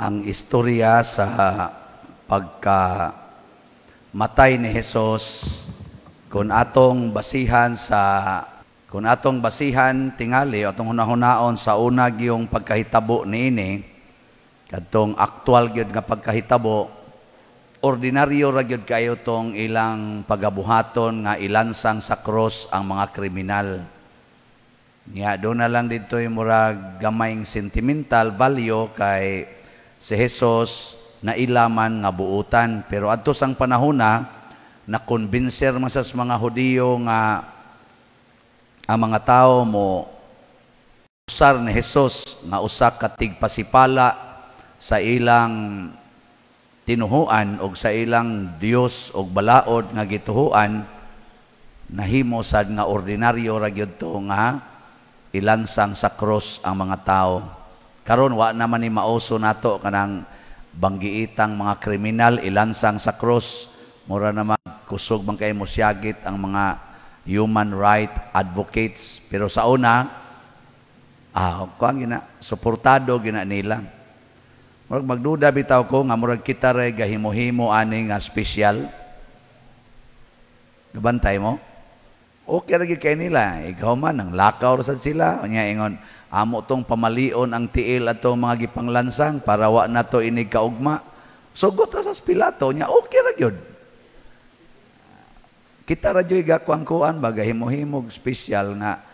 ang istorya sa pagkamatay ni Hesus kung atong basihan tingali atong hunahunaon sa una giyong pagkahitabo niini kadtong aktual gyud nga pagkahitabo, ordinaryo ra gyud kayo tong ilang pagabuhaton nga ilansang sa cross ang mga kriminal. Nya do na lang dito yung murag gamayng sentimental value kay si Jesus na ilaman nga buutan, pero adto sang panahona na konbinser man sa mga Hudiyo nga ang mga tao mo usar ni Jesus nga usa ka tigpasipala sa ilang tinuhuan o sa ilang Dios o balaod nga gituhuan, nahimo sad nga ordinaryo ra gyud to nga ilansang sa cross ang mga tao. Karon wa naman ni mauso nato kanang banggiitang mga kriminal ilansang sa cross, mura naman kusog man kay mosyagit ang mga human right advocates, pero sa una kuan gina suportado gina nila. Murag magduda bitaw ko nga murag kita ray gahimo-himo ani nga special. Gabantay mo? Okay ra gyud kay nila. Ikaw man nang lakaw ra sad sila. Unya ingon, amo tong pamalion ang tiil atong mga gipanglansang para wa nato inig kaugma. Sugot ra sa Pilato nya okay ra gyud. Kita ra joy gakuan-kuan ba gahimo-himog special nga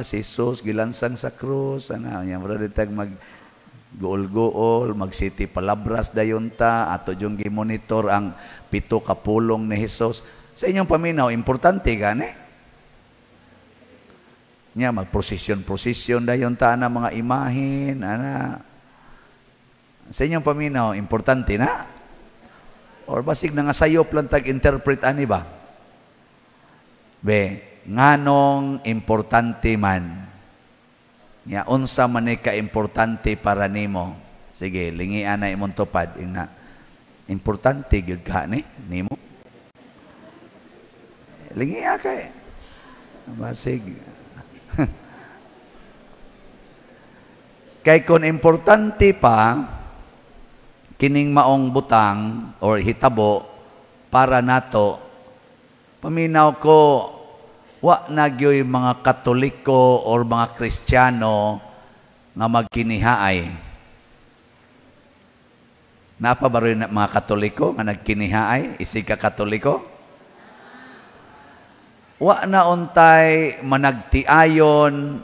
si Jesus gilansang sa krus ana nya mura ditag mag gool-gool, mag-city palabras dayon ta, ato yung gimonitor ang 7 ka pulong ni Jesus. Sa inyong paminaw, importante gani. Nya mag-prosesyon dayon ta na mga imahin, ana. Sa inyong paminaw, importante na? Or basig na nga sayop lang tag-interpret ani ba? Nganong importante man? Nya unsa man ni ka-importante para nimo? Sige, lingian na imong tupad ina. Importante gyud ka ni nimo. Lingian kay. Basig. Kay kun importante pa kining maong butang or hitabo para nato, paminaw ko wa na gyoy mga Katoliko or mga Kristiyano nga magkinihaay. Napa ba rin mga Katoliko nga nagkinihaay? Isig ka Katoliko? Wa na untay managtiayon,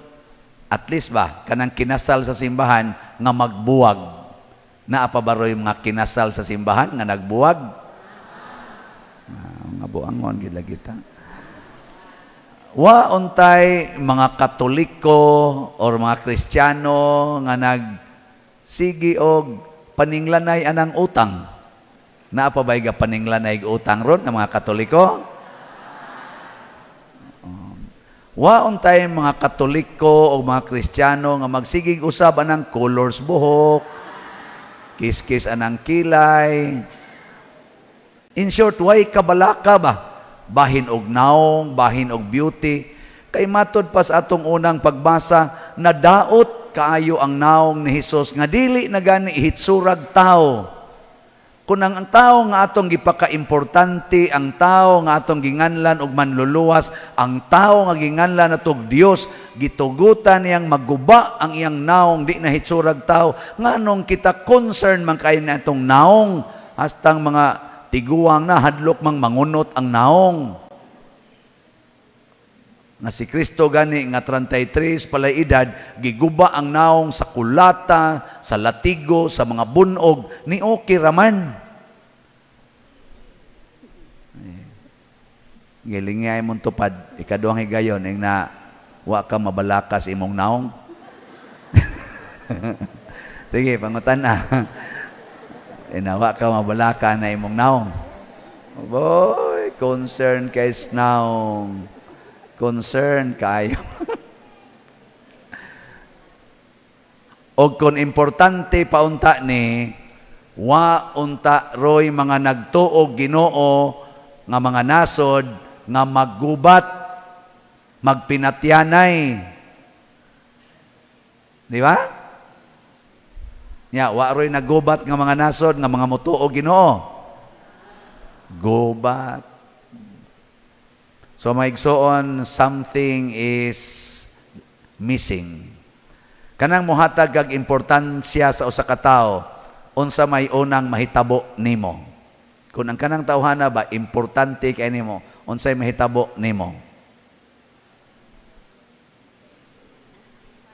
at least ba, kanang kinasal sa simbahan nga magbuwag. Naapa ba rin mga kinasal sa simbahan nga nagbuwag? Nga buangon gila kita. Wa untay mga Katoliko or mga Kristiyano nga nagsigi og paninglanay anang utang. Naapa ba ga paninglanay utang ron nga mga Katoliko? Wa untay mga Katoliko o mga Kristiyano nga magsigig usab anang colors buhok, kiskis anang kilay. In short, way kabalaka ba? Bahin og naong, bahin og beauty. Kay matod pa sa atong unang pagbasa, nadaot kaayo ang naong ni Hesus nga dili na gani ihitsurag tao. Kung ang tao nga atong gipaka-importante, ang tao nga atong ginganlan og manluluwas, ang tao nga ginganlan natog Dios, gitugutan niyang maguba ang iyang naong di na hitsurag tao. Nganong kita concern man kay natong naong hastang mga tiguang na hadlok mang mangunot ang naong. Nga si Kristo gani nga 33 palay edad, giguba ang naong sa kulata, sa latigo, sa mga bunog, ni okay raman. Gilingay mong tupad, ikaduhang higayon, yung na wa ka mabalakas imong naong. Sige, pangutan na. Inawa ka mabalaka na imong naong. Boy, concern kay naong. Concern kayo. O kung importante paunta ni, wa unta roy mga nagtuog Ginoo nga mga nasod nga maggubat, magpinatyanay. Di ba? Nya, wa roy nagubat nga mga nasod nga mga mutuo Ginoo. Gubat. So maigsoon, something is missing. Kanang mohatag kag importansya sa usa ka tawo, unsa may unang mahitabo nimo. Kung ang kanang tawhana ba importante kay nimo, unsay mahitabo nimo?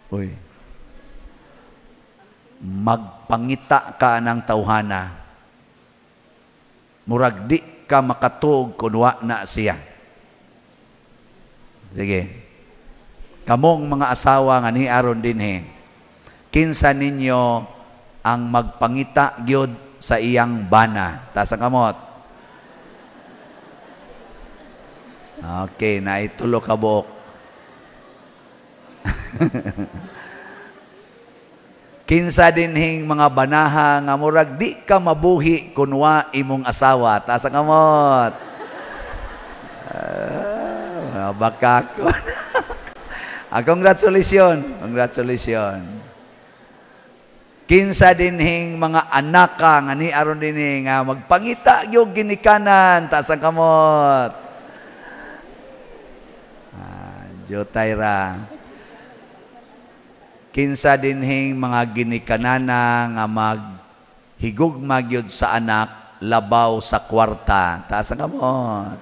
Uy. Magpangita ka ng tawhana. Murag di ka makatuog kun wa na siya. Sige. Kamong mga asawa nga ni aron dinhi, kinsa ninyo ang magpangita gyud sa iyang bana? Taas ang kamot. Okay, naitulo ka buok. Kinsa dinhing mga banaha nga murag di ka mabuhi kunwa imong asawa. Taas ang kamot. Bakakon. Congratulations. Congratulations. Kinsa dinhing mga anak ka nga ni aron dinhi nga magpangita gyud ginikanan. Taas ang kamot. Jotay ra. Kinsa dinhing mga ginikanana nga maghigugma gyud sa anak labaw sa kwarta. Taas ang kamot.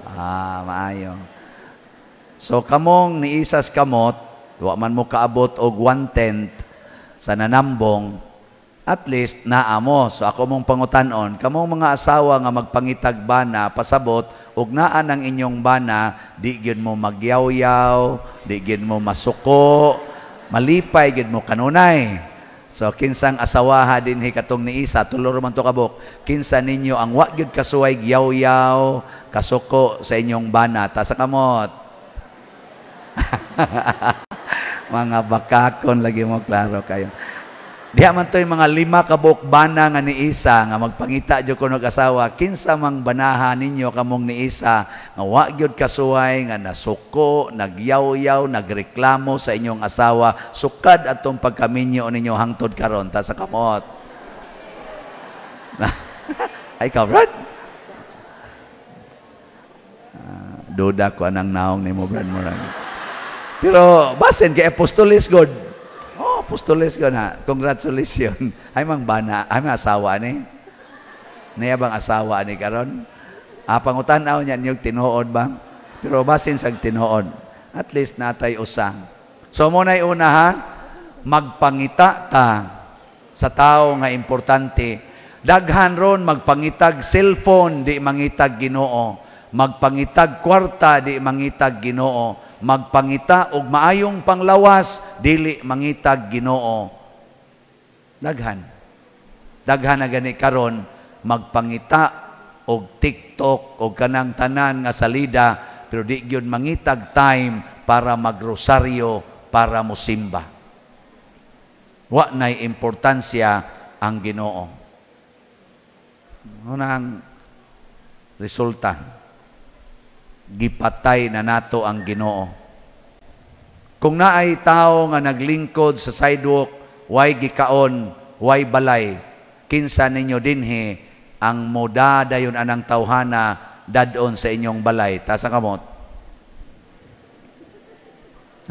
Maayo. So kamong niisas kamot, wa man mo kaabot og 1/10 sa nanambong, at least naamo. So ako mong pangutan-on, kamong mga asawa nga magpangitag bana, pasabot, ug naa ng inyong bana, di gyud mo magyaw-yaw, di gyud mo masuko, malipay gyud mo kanunay. So kinsang asawaha dinhi katong ni Isa, tulor man to kabuk, kinsa ninyo ang wa gyud kasuway yaw-yaw, kasuko sa inyong bana. Ta sa kamot. Mga bakakon lagi mo klaro kayo. Diha man to'y mga 5 kabuk bana nga ni Isa nga magpangita jud kuno asawa, kinsa mang banaha ninyo kamong ni Isa nga wa gyud kasuway nga nasuko, nagyaw-yaw, nagreklamo sa inyong asawa, sukad atong pagkaminyo ninyo hangtod karon. Ta sa kamot. Ay ka, Brad? Duda ko anang naong ni mo, Brad Morang. Pero basin kay apostolis God. Oh, apostolis God ha. Congratulations. Ay mang bana, ay mang asawa ni. Niya bang asawa ni karon? Pangutan-aw niya niyog tinuod ba? Pero basin sag tinuod. At least natay usa. So mo nay una ha, magpangita ta sa tao nga importante. Daghan ron magpangitag cellphone, di mangitag Ginoo. Magpangitag kwarta, di mangitag Ginoo. Magpangita og maayong panglawas, dili mangitag Ginoo. Daghan na gani karon magpangita og TikTok og kanang tanan nga salida, pero di gyud mangitag time para magrosaryo, para mosimba. Wa nay importansya ang Ginoo. Unang resulta, gipatay na nato ang Ginoo. Kung naay tao nga naglingkod sa sidewalk, way gikaon, way balay, kinsa ninyo dinhi ang moda dayon anang tawhana dadon sa inyong balay. Ta sa kamot.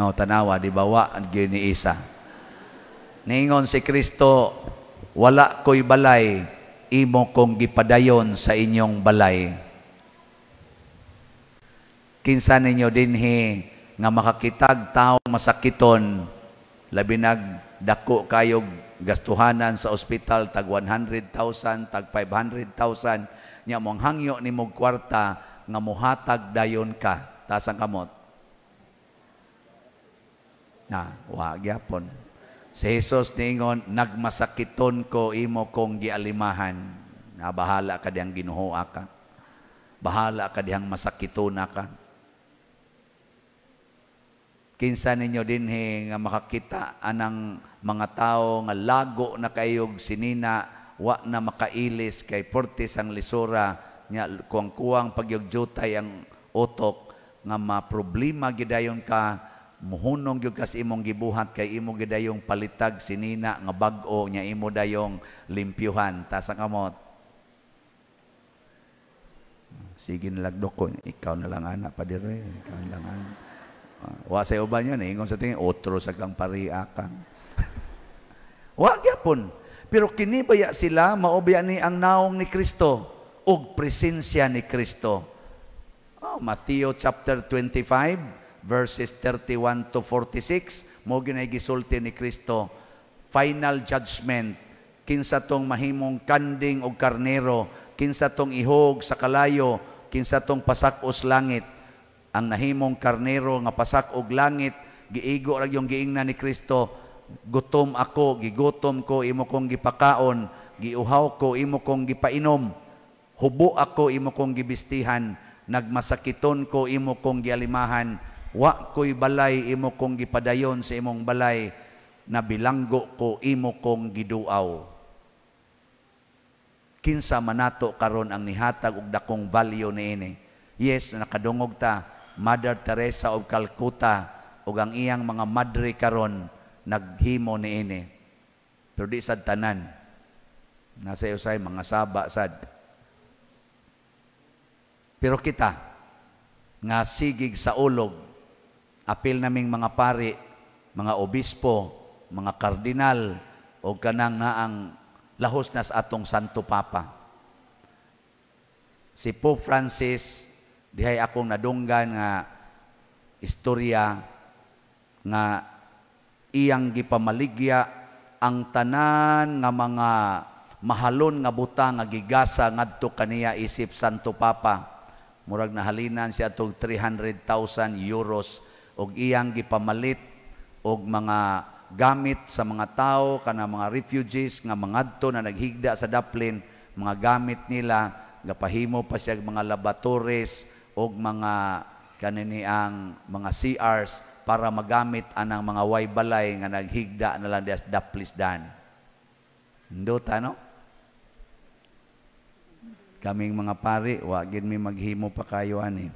No, tanawa di ba wa gyud ni Isa. Ningon si Kristo, wala ko'y balay, imo kong gipadayon sa inyong balay. Kinsa ninyo dinhi nga makakitag taong masakiton, labi nagdako kayog gastuhanan sa ospital, tag 100,000, tag 500,000, nya mong hangyo ni mong kwarta nga muhatag dayon ka. Tasang kamot. Na, wa gyapon. Si Jesus ningon, nagmasakiton ko, imo kong gialimahan. Na bahala ka diyang ginuhoa ka. Bahala ka diyang masakitona ka. Kinsa ninyo dinhi nga makakita anang mga tao nga lago na kayog sinina, wa na makailis kay portis ang lisura, nya kuwang-kuwang pagyugjutay ang utok, nga maproblema gidayon ka, muhunong gyud kas imong gibuhat kay imo gidayong palitag sinina nga bag-o nya imo dayong limpyuhan ta sa kamot. Sige nalagdok ko, ikaw na lang ana pa dire, ikaw na lang ana. Wa say uban yan, ingon sa tingin otro sa kang pariakan. Wa gyapon. Pero kinibaya sila maobya ni ang naong ni Kristo ug presensya ni Kristo. Matthew chapter 25 verses 31 to 46, mo ginay gisulti ni Kristo, final judgment, kinsa tong mahimong kanding o karnero, kinsa tong ihog sa kalayo, kinsa tong pasakos langit. Ang nahimong karnero nga pasak og langit, giigo ra yung giingna ni Kristo, gutom ako, gigutom ko, imo kong gipakaon, giuhaw ko, imo kong gipainom, hubo ako, imo kong gibistihan, nagmasakiton ko, imo kong gialimahan, wa ko'y balay, imo kong gipadayon sa imong balay, na bilanggo ko, imo kong giduaw. Kinsa manato karon ang nihatag og dakong value niini? Yes, nakadungog ta, Mother Teresa of Calcutta ug ang iyang mga madre karon naghimo niini. Pero di sad tanan. Nasa usay mga saba sad. Pero kita nga sigig sa ulog, apil naming mga pari, mga obispo, mga kardinal, o kanang naang lahos na sa atong Santo Papa. Si Pope Francis, dihay akong nadunggan nga istorya nga iyang gipamaligya ang tanan nga mga mahalon nga buta nga gigasa ngadto kaniya isip Santo Papa. Murag nahalinan siya tog 300,000 euros og iyang gipamalit og mga gamit sa mga tao kana mga refugees nga mangadto na naghigda sa Dublin, mga gamit nila gapahimo pa siya mga laboratories og mga kanini ang mga CRs para magamit anang mga way balay nga naghigda na lang sa Daplisdan. Ndota no? Kaming mga pari, wagin mi maghimo pa kayo ani.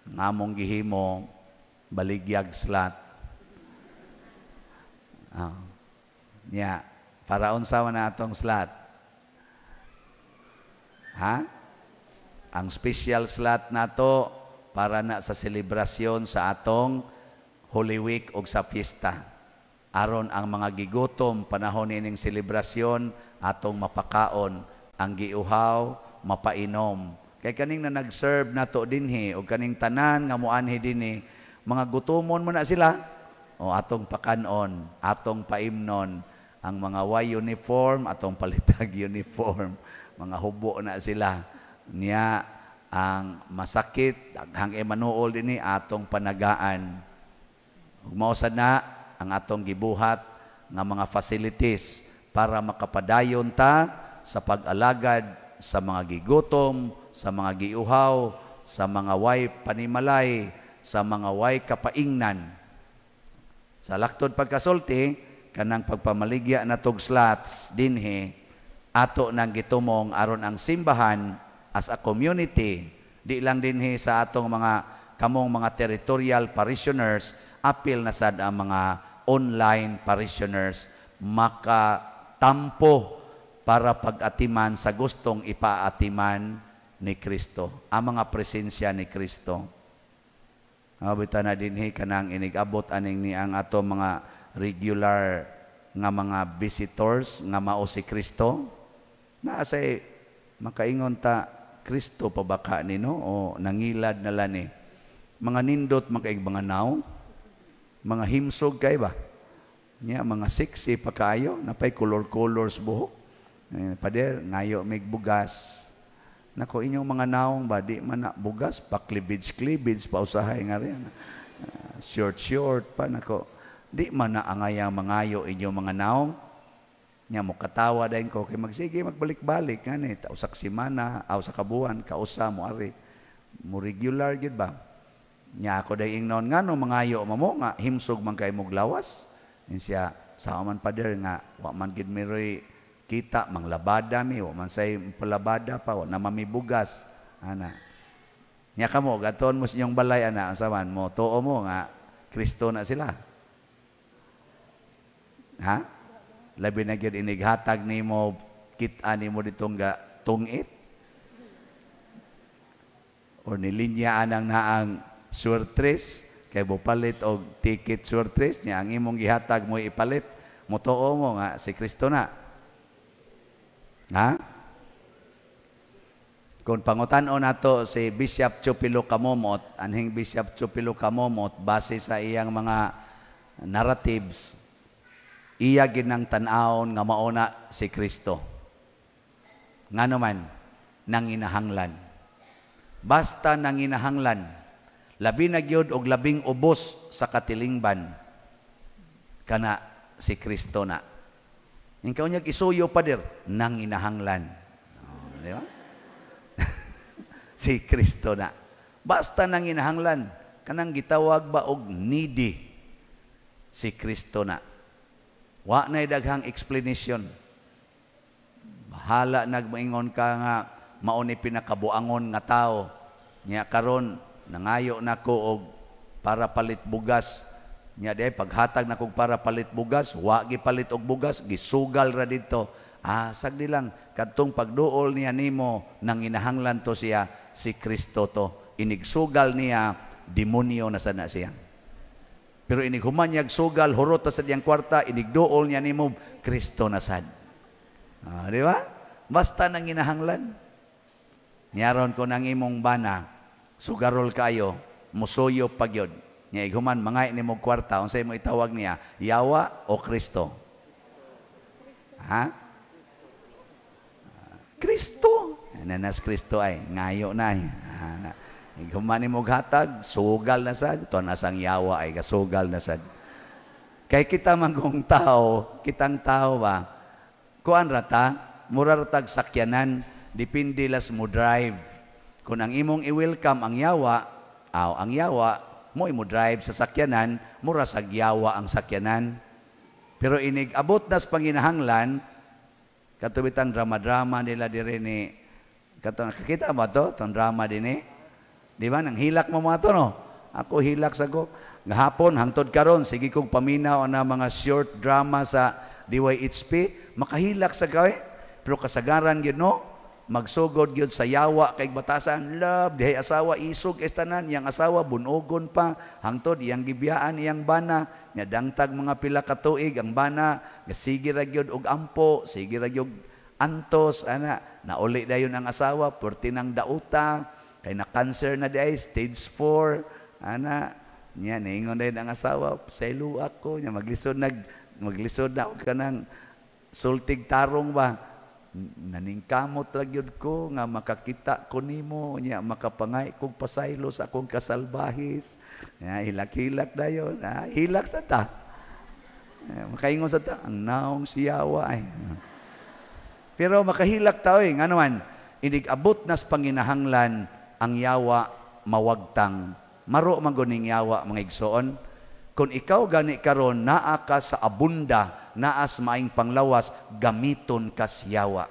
Ngamong gihimo baligyag slat. Para unsawa na atong slat? Ha? Ang special slat nato para na sa selebrasyon sa atong Holy Week o sa pista. Aron ang mga gigutom panahon ining selebrasyon atong mapakaon, ang giuhaw, mapainom. Kay kaning na nag-serve nato dinhi o kaning tanan nga muanhi dinhi, mga gutomon mo na sila. O atong pakanon, atong paimnon, ang mga white uniform, atong palitag uniform, mga hubo na sila. Niya ang masakit, daghang emanuol dinhi atong panagaan. Ug mao sad na ang atong gibuhat nga mga facilities para makapadayon ta sa pag-alagad sa mga gigutom, sa mga giuhaw, sa mga way panimalay, sa mga way kapaingnan. Sa laktod pagkasulti, kanang pagpamaligya na tog slots dinhi, ato nang gitumong aron ang simbahan as a community, di lang dinhi sa atong mga kamong mga territorial parishioners, apil na sad ang mga online parishioners makatampo para pag-atiman sa gustong ipaatiman ni Kristo, ang mga presensya ni Kristo. Mabita na dinhi kanang inigabot aning ni ang ato mga regular nga mga visitors nga mao si Kristo. Naasay makaingon ta, Kristo pa baka nino o nangilad na lani. Mga nindot makaig mga naw, mga himsog kay ba? Nya mga sexy pa kayo, napay color-colors buhok. Pader ngayo mig bugas. Nako inyong mga naong ba di man na bugas, pa cleavage pa usahay nga rin. Short pa nako. Di man na angayang mangayo inyong mga naong. Nya mo katawa dayon ko kay magsige magbalik-balik ngani ta usa ka semana aw sa kabuan kausa mo ari. Mo regular gid ba? Nya ako day ingnon ngano mangayo mo nga himsog man kay mog lawas. Siya sa man pader nga wa man gid miroy kita manglabada mi wa man say palabada pa wa na mamibugas ana. Nya kamo gaton mo sa inyong balay ana usaman mo tuo mo nga Kristo na sila. Ha? Labi na gyud inighatag nimo kita nimo ditong ga tungit. O nilinyaan ang naang surtres kay bupalit og ticket surtres niya ang imong gihatag mo ipalit. Mutuo mo nga si Kristo na. Ha? Kung pangutan-on nato si Bishop Chupilo Kamomot, anhing Bishop Chupilo Kamomot, base sa iyang mga narratives, iya ginang tan-aon nga mauna si Kristo. Nga naman, nanginahanglan. Basta nanginahanglan, labi na gyud og labing ubos sa katilingban, kana si Kristo na. Ikaw niya isuyo pa dir, nanginahanglan. Oh, di ba? Si Kristo na. Basta nang inahanglan, kanang gitawag ba og needy, si Kristo na. Wa na'y daghang explanation. Bahala nagmaingon ka nga, mauni pinakabuangon nga tao. Nya karon nangayo nako og para palit bugas. Nya day paghatag nako para palit bugas, wa gipalit og bugas, gisugal ra didto. Sagdi lang kadtong pagduol niya nimo nang inahanglan to siya, si Kristo to. Inigsugal niya, demonyo na sana siya. Pero inighuman niyag sugal, hurot sa diyang kwarta, inigduol niya nimo, Kristo na sad. Di ba? Basta nang inahanglan. Niyaron ko nang imong bana, sugarol kayo, musuyo pagyod. Niya ighuman, mangay nimo kwarta, unsay mo itawag niya, yawa o Kristo? Ha? Kristo. Nanas Kristo ay ngayo na. Humani mo hatag, sugal na sad. Ito nasang yawa ay kasugal na sad. Kay kita manggong tao, kitang tao ba, kuan rata, muraratag sakyanan, dipindi las mo drive. Kung ang imong i-welcome ang yawa, mo imo drive sa sakyanan, mura sa yawa ang sakyanan. Pero inig-abot nas panginahanglan, katubitang drama-drama nila dire ni kakita mo to? Itong drama din eh. Di ba? Nang hilak mo mga to, no? Ako hilak sa ko. Ngahapon, hangtod karon sige kong paminaw na mga short drama sa DYHP. Makahilak sa kawin. Pero kasagaran yun, no? Magsugod yun sa yawa kay batasan. Love, dihay asawa, isog, estanan. Yang asawa, bunogon pa. Hangtod, iyang gibiyaan, iyang bana. Nya dangtag mga pila katuig ang bana. Sige ra gyud og ampo. Sige ra gyud antos. Nauli dayon ang asawa. Purti ng dauta. Kay na cancer na di stage 4. Nya ningon dayon ang asawa. Selo ako. Nya maglisod na og kanang sultig tarong ba. Naningkamot ra gyud ko nga makakita ko nimo, nya makapangay kog pasaylo sa akong kasalbahis. Nya hilak-hilak dayon, hilak sa ta. Makaingon sa ta ang naong siyawa ay. Pero makahilak ta nga naman inig-abot nas panginahanglan ang yawa mawagtang. Maro man guning yawa mga igsoon. Kung ikaw gani karon naa ka sa abunda, naas maing panglawas, gamiton kas yawa.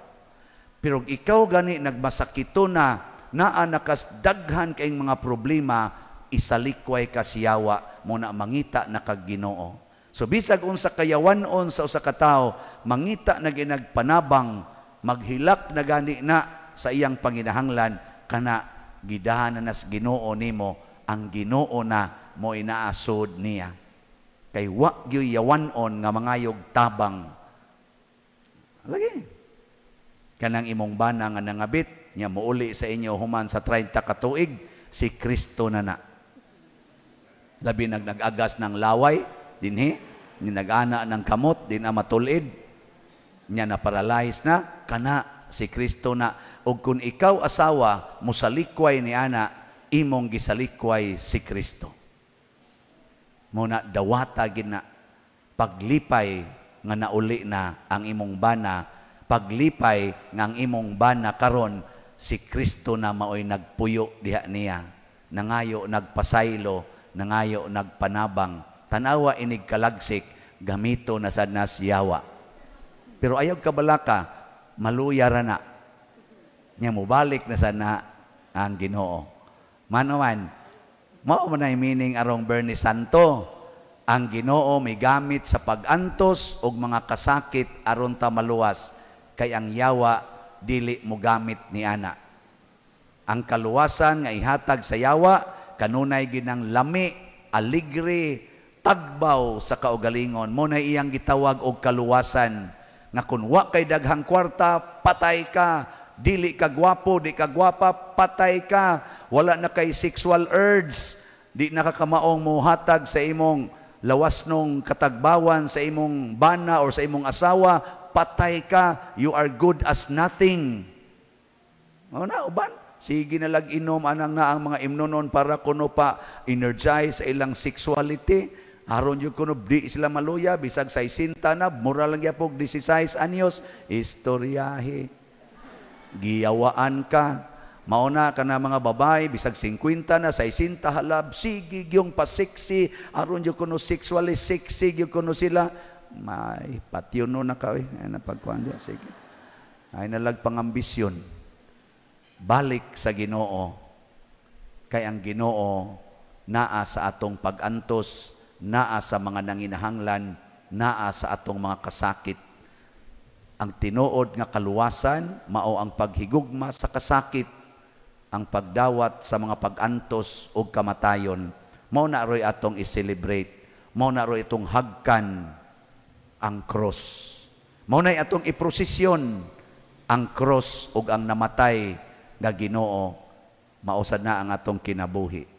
Pero ikaw gani nagmasakito na, naa nakas daghan kaing mga problema, isalikway kas yawa, muna mangita na kag Ginoo. So bisag unsa kayawanon sa usa ka tawo, mangita na ginagpanabang, maghilak na gani na sa iyang panginahanglan, kana gidahanan nas Ginoo nimo, ang Ginoo na mo inaasod niya. Kay wa gyoy yawanon nga mangayog tabang. Lagi. Kanang imong bana nga nangabit, nya muuli sa inyo human sa 30 ka tuig, si Kristo na na. Labi nag-agas ng laway, dinhi, ni nag-ana ng kamot, din na matulid, nya na paralyze na, kana si Kristo na. O kung ikaw asawa, musalikway ni ana, imong gisalikway si Kristo. Muna dawata gina paglipay nga nauli na ang imong bana, paglipay nga ang imong bana karon si Kristo na maoy nagpuyo diha niya, nangayo nagpasaylo, nangayo nagpanabang, tanawa inig kalagsik, gamito na sad nas yawa. Pero ayaw kabalaka, maluya ra na. Nya mobalik na sad na ang Ginoo. Manaman, Mao man ay meaning arong Bernie Santo. Ang Ginoo may gamit sa pag-antos og mga kasakit aron ta maluwas, kay ang yawa dili mo gamit ni ana. Ang kaluwasan nga ihatag sa yawa kanunay ginang lami, aligre, tagbaw sa kaugalingon. Mo na iyang gitawag og kaluwasan nga kun wa kay daghang kwarta, patay ka. Dili ka gwapo, di ka gwapa, patay ka. Wala na kay sexual urge, di nakakamaong mo hatag sa imong lawas nung katagbawan sa imong bana or sa imong asawa, patay ka. You are good as nothing. O na, uban? Sige na lag-inom anang na ang mga imnonon para kuno pa energize sa ilang sexuality. Aron yung kuno di sila maluya, bisag sa isinta na, mura lang yapog 16 anyos, istoryahe. Giyawaan ka. Mauna ka na mga babae, bisag 50 na, sa isinta halab, sige yung pasiksi, aron yung kuno sexually sexy, yung kuno sila, may patyuno na ka, ay napagkuhan diya, sige. Ay nalag pangambisyon. Balik sa Ginoo, kay ang Ginoo naa sa atong pag-antos, naa sa mga nanginahanglan, naa sa atong mga kasakit. Ang tinuod nga kaluwasan, mao ang paghigugma sa kasakit, ang pagdawat sa mga pag-antos o kamatayon. Mao na roy atong i-celebrate. Mao na roy itong hagkan ang cross. Mao na atong iprosesyon ang cross ug ang namatay nga Ginoo. Mausad na ang atong kinabuhi.